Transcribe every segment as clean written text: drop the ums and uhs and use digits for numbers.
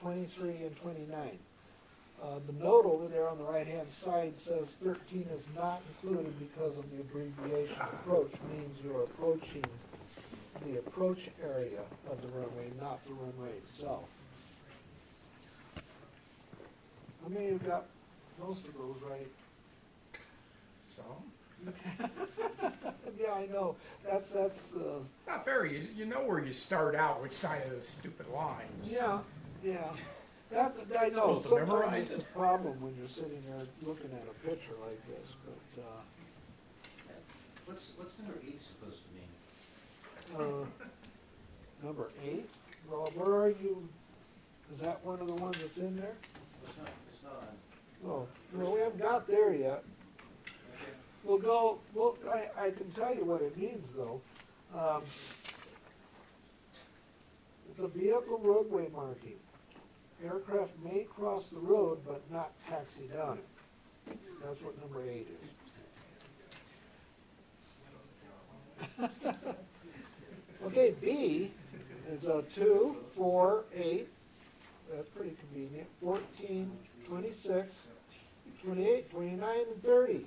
23, and 29. The note over there on the right-hand side says 13 is not included because of the abbreviation. Approach means you're approaching the approach area of the runway, not the runway itself. How many have got most of those right? Some. Yeah, I know. That's Not very. You know where you start out, which side of the stupid line. yeah, yeah. That I know. Supposed to Sometimes memorize it's a it. problem when you're sitting there looking at a picture like this, but What's number 8 supposed to mean? number 8. Well, where are you? Is that one of the ones that's in there? It's not on. Oh, no, we haven't got there yet. Okay. We'll go. Well, I can tell you what it means though. It's a vehicle roadway marking. Aircraft may cross the road but not taxi down it. That's what number 8 is. Okay, B is a 2, 4, 8. That's pretty convenient. 14, 26, 28, 29, and 30.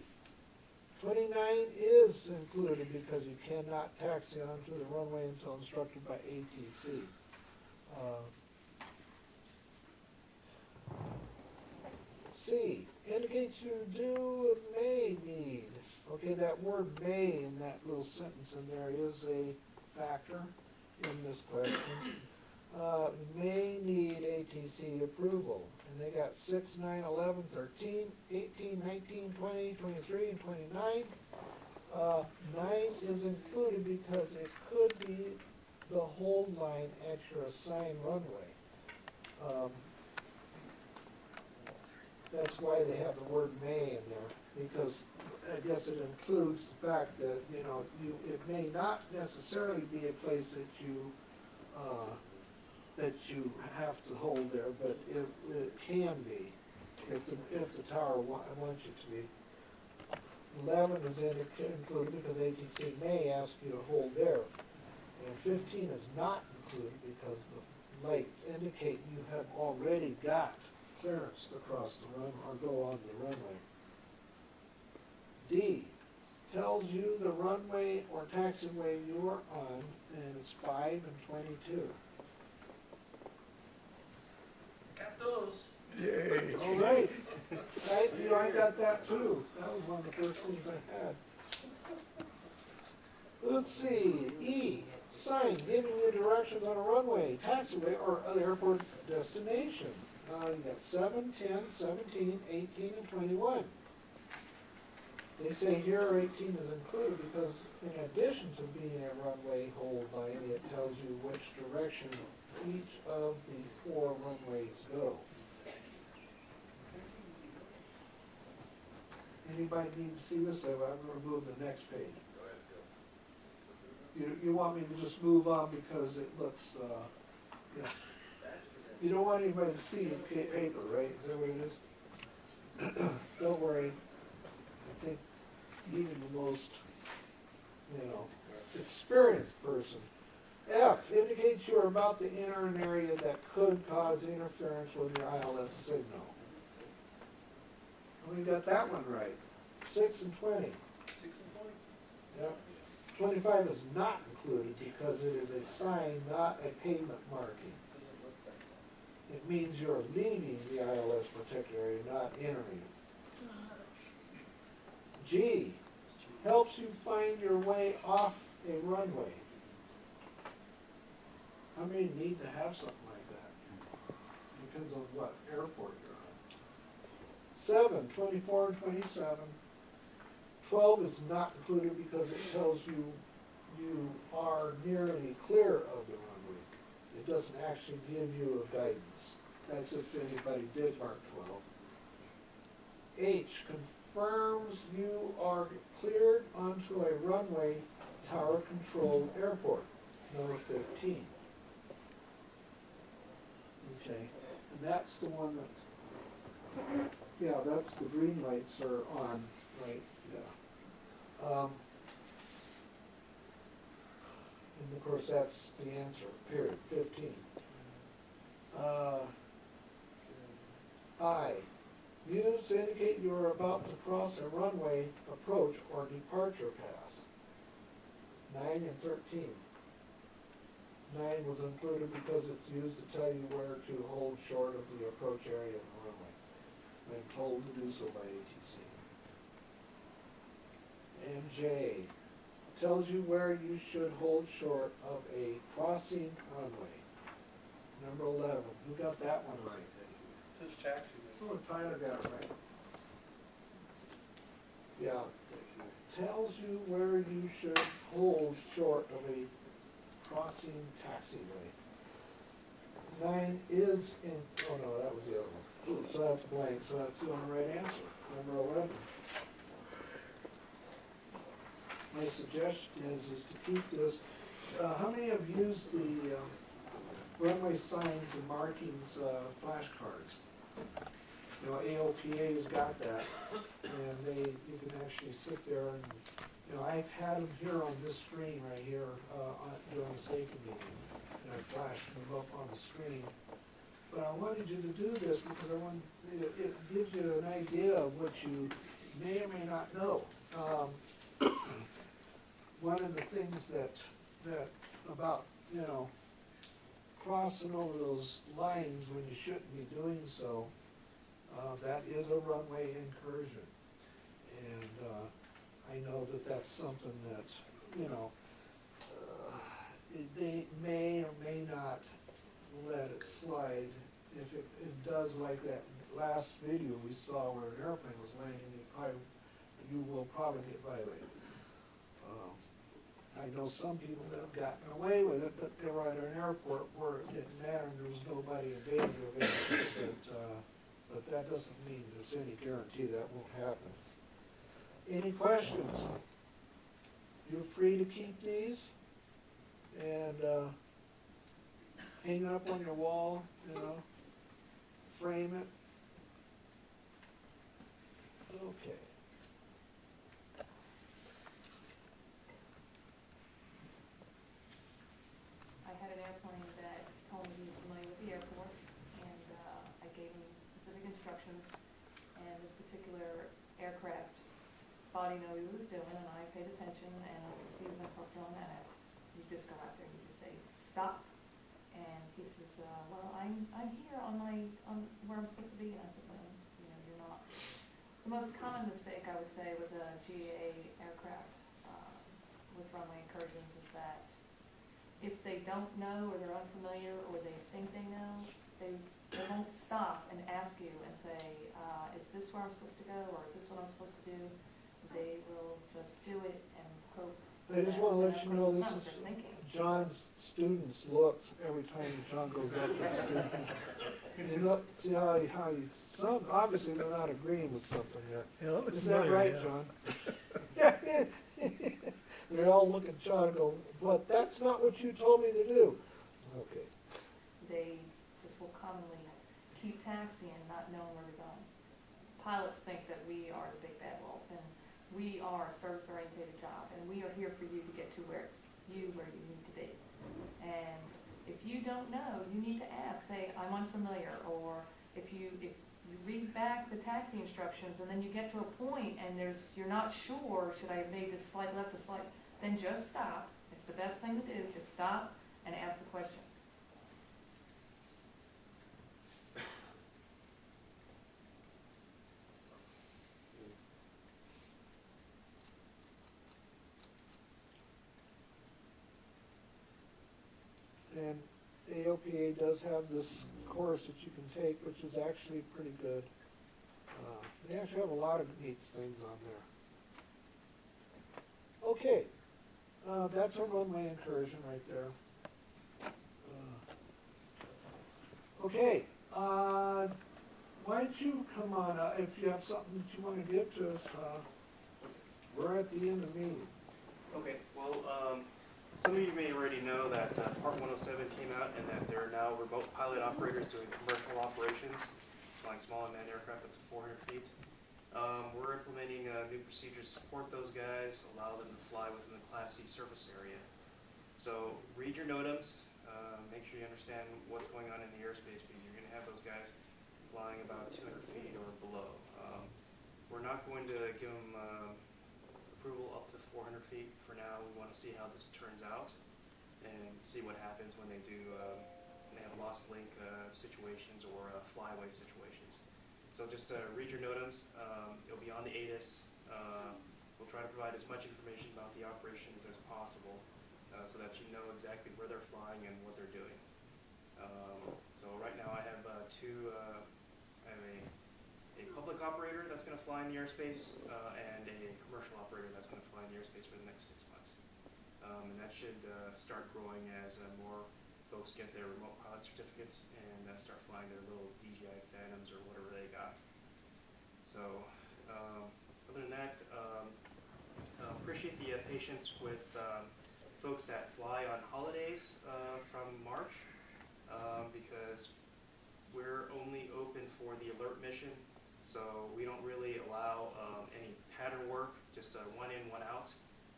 29 is included because you cannot taxi onto the runway until instructed by ATC. C, indicates you do and may need. Okay, that word may in that little sentence in there is a factor in this question. May need ATC approval. And they got 6, 9, 11, 13, 18, 19, 20, 23, and 29. 9 is included because it could be the hold line at your assigned runway. That's why they have the word may in there, because I guess it includes the fact that, you know, it may not necessarily be a place that you have to hold there, but it can be if the tower wants you to be. 11 is included because ATC may ask you to hold there. And 15 is not included because the lights indicate you have already got clearance to cross the run or go on the runway. D tells you the runway or taxiway you are on, and it's 5 and 22. Got those. Yay. All right. Right, you know, I got that too. That was one of the first things I had. Let's see, E, sign giving you directions on a runway, taxiway, or an airport destination. You got 7, 10, 17, 18, and 21. They say here 18 is included because in addition to being a runway hold line, it tells you which direction each of the 4 runways go. Anybody need to see this? I'm going to move the next page. You want me to just move on because it looks, yeah. You don't want anybody to see the paper, right? Is that what it is? Don't worry. I think even the most, experienced person. F indicates you are about to enter an area that could cause interference with the ILS signal. We got that one right. 6 and 20. 6 and 20? Yep. 25 is not included because it is a sign, not a pavement marking. Doesn't look like It means you're leaving the ILS protected area, not entering. G helps you find your way off a runway. How many need to have something like that? Depends on what airport you're on. 7, 24, and 27. 12 is not included because it tells you you are nearly clear of the runway. It doesn't actually give you a guidance. That's if anybody did mark 12. H confirms you are cleared onto a runway tower controlled airport. Number 15. Okay, and that's the one that, yeah, that's the green lights are on, right, yeah. And of course, that's the answer, period, 15. you are about to cross a runway approach or departure pass. 9 and 13. 9 was included because it's used to tell you where to hold short of the approach area of the runway when told to do so by ATC. And J tells you where you should hold short of a crossing runway. Number 11, who got that one right? This is taxi. Oh, Tyler got it right. Yeah, tells you where you should hold short of a crossing taxiway. 9 is in, oh no, that was the other one. So that's blank, so that's the only right answer, number 11. My suggestion is to keep this, how many have used the runway signs and markings flashcards? You know, AOPA's got that, and you can actually sit there and, you know, I've had them here on this screen right here during the safety meeting, and I flashed them up on the screen. But I wanted you to do this because I want, it gives you an idea of what you may or may not know. One of the things that about, you know, crossing over those lines when you shouldn't be doing so, that is a runway incursion. And I know that that's something that, you know, they may or may not let it slide. If it does, like that last video we saw where an airplane was landing, you will probably get violated. I know some people that have gotten away with it, but they were at an airport where it didn't matter and there was nobody in danger of it. But that doesn't mean there's any guarantee that won't happen. Any questions? You're free to keep these and hang it up on your wall, you know, frame it. Okay. I had an airplane that told me he was familiar with the airport, and I gave him specific instructions, and this particular aircraft thought he knew what he was doing, and I paid attention, and I could see the cluster on that as you just go out there and you just say, stop. And he says, well, I'm here on where I'm supposed to be, and I said, well, you know, you're not. The most common mistake I would say with a GA aircraft with runway incursions is that if they don't know or they're unfamiliar or they think they know, they won't stop and ask you and say, is this where I'm supposed to go or is this what I'm supposed to do? They will just do it and hope. I just want to let you know this is they're thinking. John's students' looks every time John goes up with a student. You look, see how some, obviously they're not agreeing with something here. Yeah, that looks Is that familiar, right, yeah. John? They're all looking at John and go, but that's not what you told me to do. Okay. They just will commonly keep taxiing, not knowing where they're going. Pilots think that we are the big bad wolf, and we are a service-oriented job, and we are here for you to get to where you need to be. And if you don't know, you need to ask, say, I'm unfamiliar, or if you read back the taxi instructions and then you get to a point and you're not sure, should I have made this slight left, this slight, then just stop. It's the best thing to do, just stop and ask the question. And AOPA does have this course that you can take, which is actually pretty good. They actually have a lot of neat things on there. Okay, that's a runway incursion right there. Okay, why don't you come on, if you have something that you want to give to us, we're at the end of the meeting. Okay, well, some of you may already know that Part 107 came out and that there are now remote pilot operators doing commercial operations, flying small unmanned aircraft up to 400 feet. We're implementing new procedures to support those guys, allow them to fly within the Class C service area. So read your NOTAMs, make sure you understand what's going on in the airspace because you're going to have those guys flying about 200 feet or below. We're not going to give them approval up to 400 feet for now. We want to see how this turns out and see what happens when they do when they have lost link situations or flyway situations. So just read your NOTAMs. It'll be on the ATIS. We'll try to provide as much information about the operations as possible so that you know exactly where they're flying and what they're doing. So right now I have I have a public operator that's going to fly in the airspace and a commercial operator that's going to fly in the airspace for the next 6 months. And that should start growing as more folks get their remote pilot certificates and start flying their little DJI Phantoms or whatever they got. So other than that, appreciate the patience with folks that fly on holidays from March because we're only open for the alert mission. So we don't really allow any pattern work, just one in, one out,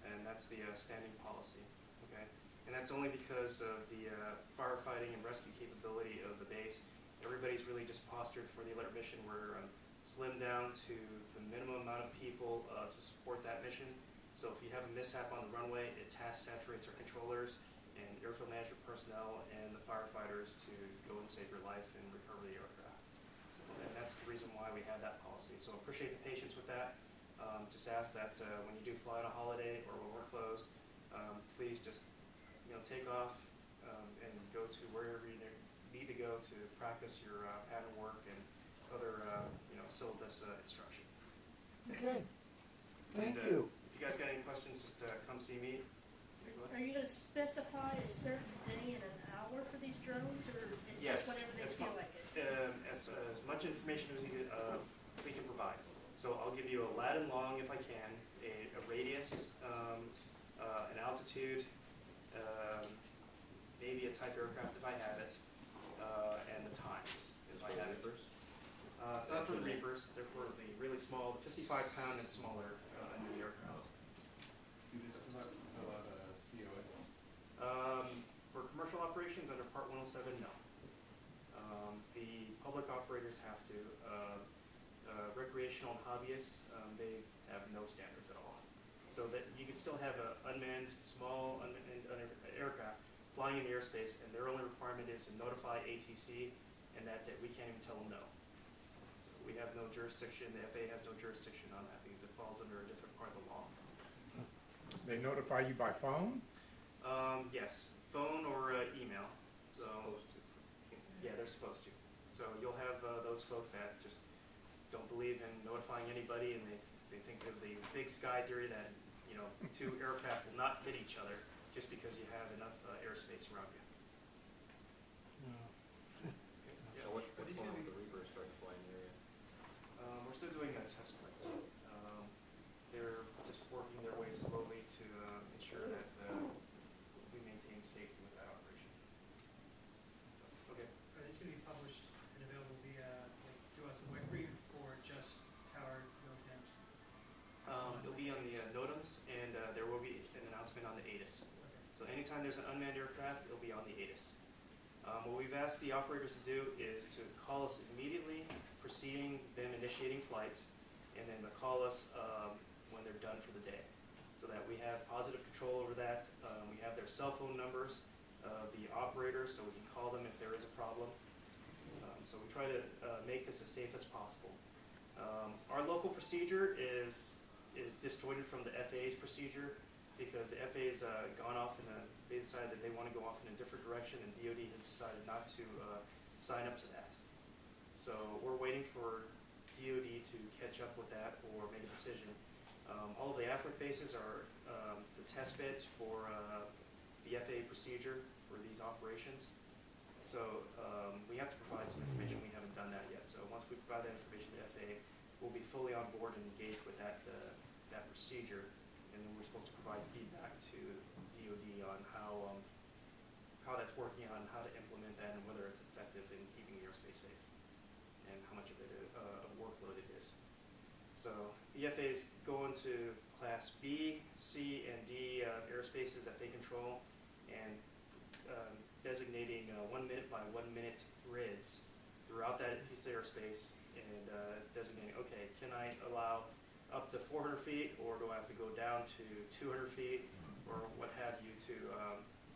and that's the standing policy, okay? And that's only because of the firefighting and rescue capability of the base. Everybody's really just postured for the alert mission. We're slimmed down to the minimum amount of people to support that mission. So if you have a mishap on the runway, it task saturates our controllers and airfield management personnel and the firefighters to go and save your life and recover the aircraft. And that's the reason why we have that policy. So appreciate the patience with that. Just ask that when you do fly on a holiday or when we're closed, please just take off and go to wherever you need to go to practice your pattern work and other syllabus instruction. Okay, thank And, you. If you guys got any questions, just come see me. Okay, go ahead. Are you going to specify a certain day and an hour for these drones, or it's Yes, just whenever they that's feel fine. like it? As much information as we can provide. So I'll give you a lat and long if I can, a radius, an altitude, maybe a type aircraft if I have it, and the times if I have it. It's not for the Reapers, they're for the really small, the 55-pound and smaller new aircraft. Do they still have to fill out a COA? For commercial operations under Part 107, no. The public operators have to. Recreational and hobbyists, they have no standards at all. So that you can still have an unmanned, small unmanned aircraft flying in the airspace, and their only requirement is to notify ATC, and that's it. We can't even tell them no. So we have no jurisdiction. The FAA has no jurisdiction on that because it falls under a different part of the law. They notify you by phone? Yes, phone or email. So yeah, they're supposed to. So you'll have those folks that just don't believe in notifying anybody, and they think of the big sky theory that two aircraft will not hit each other just because you have enough airspace around you. Yes. So what's going on with the Reapers starting to fly in the area? We're still doing test flights. They're just working their way slowly to ensure that we maintain safety with that operation. So, okay. Are these going to be published and available via, to us, a web brief, or just Tower NOTAMs? It'll be on the NOTAMs, and there will be an announcement on the ATIS. So anytime there's an unmanned aircraft, it'll be on the ATIS. What we've asked the operators to do is to call us immediately preceding them initiating flights, and then to call us when they're done for the day, so that we have positive control over that. We have their cell phone numbers of the operators, so we can call them if there is a problem. So we try to make this as safe as possible. Our local procedure is disjointed from the FAA's procedure because the FAA's gone off they decided that they want to go off in a different direction, and DoD has decided not to sign up to that. So we're waiting for DoD to catch up with that or make a decision. All of the AFRIC bases are the test beds for the FAA procedure for these operations. So we have to provide some information. We haven't done that yet. So once we provide that information to the FAA, we'll be fully on board and engaged with that procedure. And then we're supposed to provide feedback to DoD on how that's working, on how to implement that, and whether it's effective in keeping the airspace safe, and how much of it a workload it is. So the FAA is going to Class B, C, and D airspaces that they control, and designating 1 minute by 1 minute grids throughout that piece this airspace and designating, okay, can I allow up to 400 feet, or do I have to go down to 200 feet, or what have you, to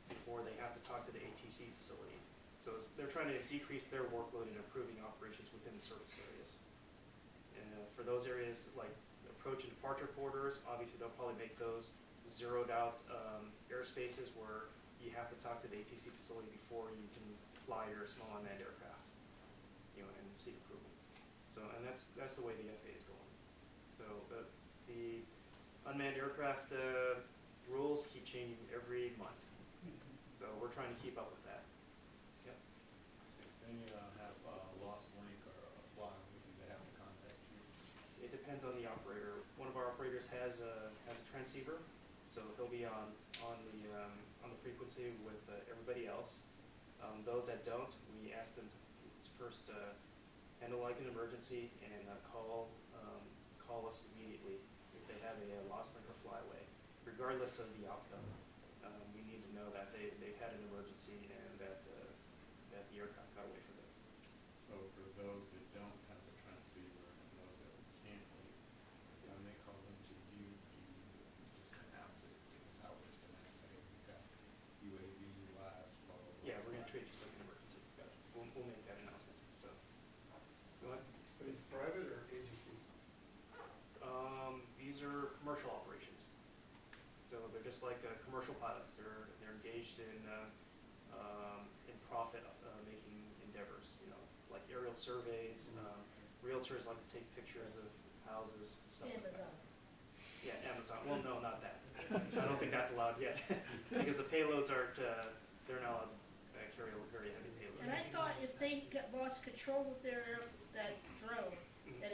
before they have to talk to the ATC facility. So they're trying to decrease their workload and improving operations within the service areas. And for those areas like approach and departure corridors, obviously they'll probably make those zeroed out airspaces where you have to talk to the ATC facility before you can fly your small unmanned aircraft, and seek approval. So, and that's the way the FAA is going. So the unmanned aircraft rules keep changing every month. So we're trying to keep up with that. Yep. If they have lost link or a fly, do they have to contact you? It depends on the operator. One of our operators has a transceiver, so he'll be on the frequency with everybody else. Those that don't, we ask them to first handle like an emergency and call us immediately if they have a lost link or flyway, regardless of the outcome. We need to know that they've had an emergency and that the aircraft got away from them. So for those that don't have the transceiver and those that can't leave, when they call into you, you just announce it to the towers to now say, we've got UAV last, blah, blah, blah. Yeah, we're going to treat it just like an emergency. We'll make that announcement. So, go ahead. Is it private or agencies? These are commercial operations. So they're just like commercial pilots. They're engaged in profit making endeavors. Like aerial surveys. Realtors like to take pictures of houses and stuff like that. Amazon. Yeah, Amazon. Well, no, not that. I don't think that's allowed yet because the payloads aren't. They're not allowed to carry a very heavy payload. And I thought if they lost control of that drone, that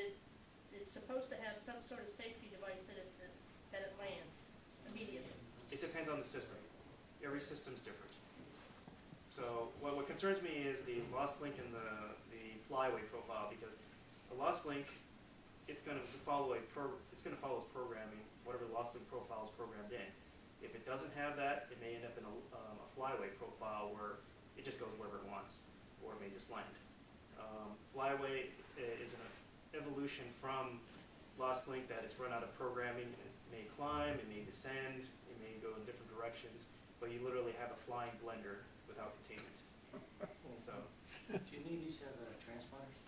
it's supposed to have some sort of safety device that it lands immediately. It depends on the system. Every system's different. So what concerns me is the lost link and the flyway profile, because the lost link, it's going to follow its programming, whatever the lost link profile is programmed in. If it doesn't have that, it may end up in a flyway profile where it just goes wherever it wants, or it may just land. Flyway is an evolution from lost link that it's run out of programming. It may climb, it may descend, it may go in different directions, but you literally have a flying blender without containment. So, Do you need these to have transponders?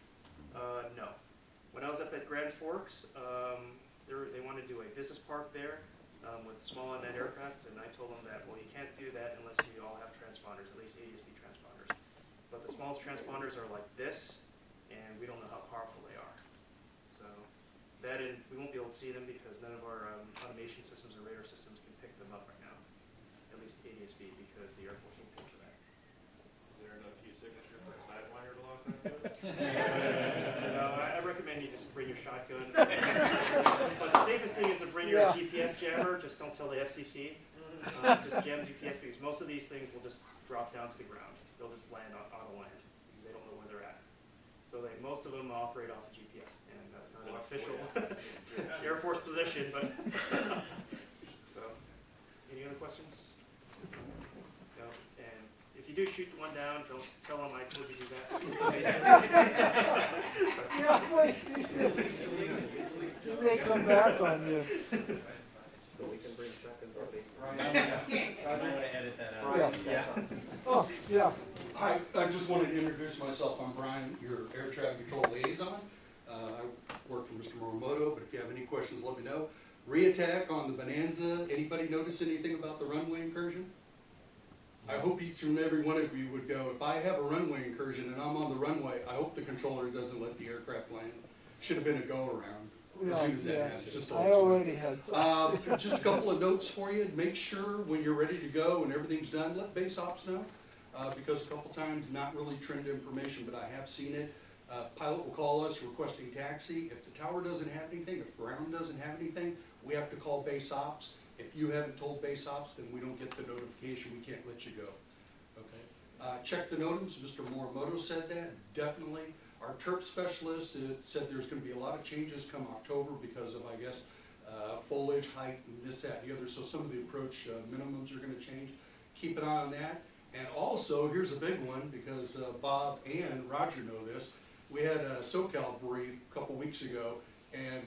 no. When I was up at Grand Forks, they wanted to do a business park there with small unmanned aircraft, and I told them that, well, you can't do that unless you all have transponders, at least ADS-B transponders. But the smallest transponders are like this, and we don't know how powerful they are. So we won't be able to see them because none of our automation systems or radar systems can pick them up right now, at least ADS-B, because the Air Force won't pay for that. Is there enough key signature for a sidewinder to lock onto it? No, I recommend you just bring your shotgun. But the safest thing is to bring your GPS jammer. Just don't tell the FCC. Just jam GPS, because most of these things will just drop down to the ground. They'll just land auto land because they don't know where they're at. So most of them operate off of GPS, and that's not an official Air Force position. But so, any other questions? No. And if you do shoot one down, don't tell them I told you to do that. Yeah, wait. It may come back on you. So we can bring shotguns or they. I'm going to edit that out. Yeah. Oh, yeah. Hi, I just wanted to introduce myself. I'm Brian, your air traffic control liaison. I work for Mr. Morimoto, but if you have any questions, let me know. Re-attack on the Bonanza. Anybody notice anything about the runway incursion? I hope each and every one of you would go, if I have a runway incursion and I'm on the runway, I hope the controller doesn't let the aircraft land. Should have been a go-around as soon as that happens. Just to let I you know. already had some. Just a couple of notes for you. Make sure when you're ready to go and everything's done, let base ops know. Because a couple times, not really trend information, but I have seen it. Pilot will call us requesting taxi. If the tower doesn't have anything, if ground doesn't have anything, we have to call base ops. If you haven't told base ops, then we don't get the notification. We can't let you go. Okay. Check the NOTAMs. Mr. Morimoto said that. Definitely. Our TERP specialist said there's going to be a lot of changes come October because of, I guess, foliage height and this, that, and the other. So some of the approach minimums are going to change. Keep an eye on that. And also, here's a big one because Bob and Roger know this. We had a SoCal brief a couple weeks ago, and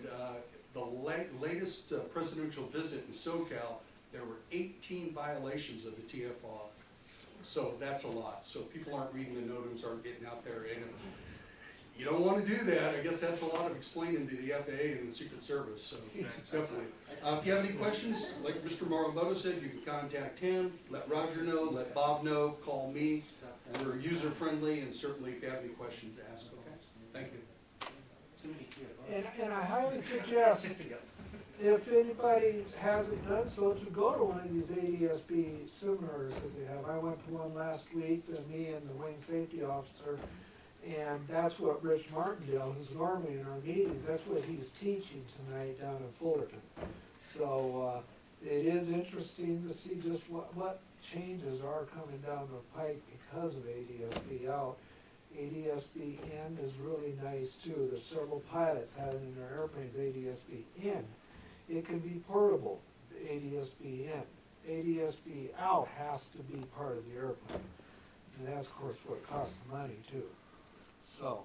the latest presidential visit in SoCal, there were 18 violations of the TFR. So that's a lot. So people aren't reading the NOTAMs, aren't getting out there, and if you don't want to do that, I guess that's a lot of explaining to the FAA and the Secret Service, so definitely. If you have any questions, like Mr. Moroboto said, you can contact him, let Roger know, let Bob know, call me. We're user-friendly, and certainly if you have any questions, ask, okay? Thank you. And I highly suggest, if anybody hasn't done so, to go to one of these ADSB seminars that they have. I went to one last week, me and the wing safety officer, and that's what Rich Martindale, who's normally in our meetings, that's what he's teaching tonight down in Fullerton. So, it is interesting to see just what changes are coming down the pike because of ADSB out. ADSB in is really nice too. There's several pilots having in their airplanes ADSB in. It can be portable, ADSB in. ADSB out has to be part of the airplane. And that's of course what costs the money too. So,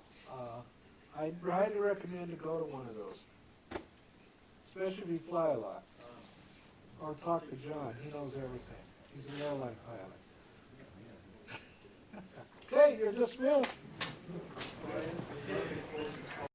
I'd highly recommend to go to one of those. Especially if you fly a lot. Or talk to John, he knows everything. He's an airline pilot. Okay, you're dismissed.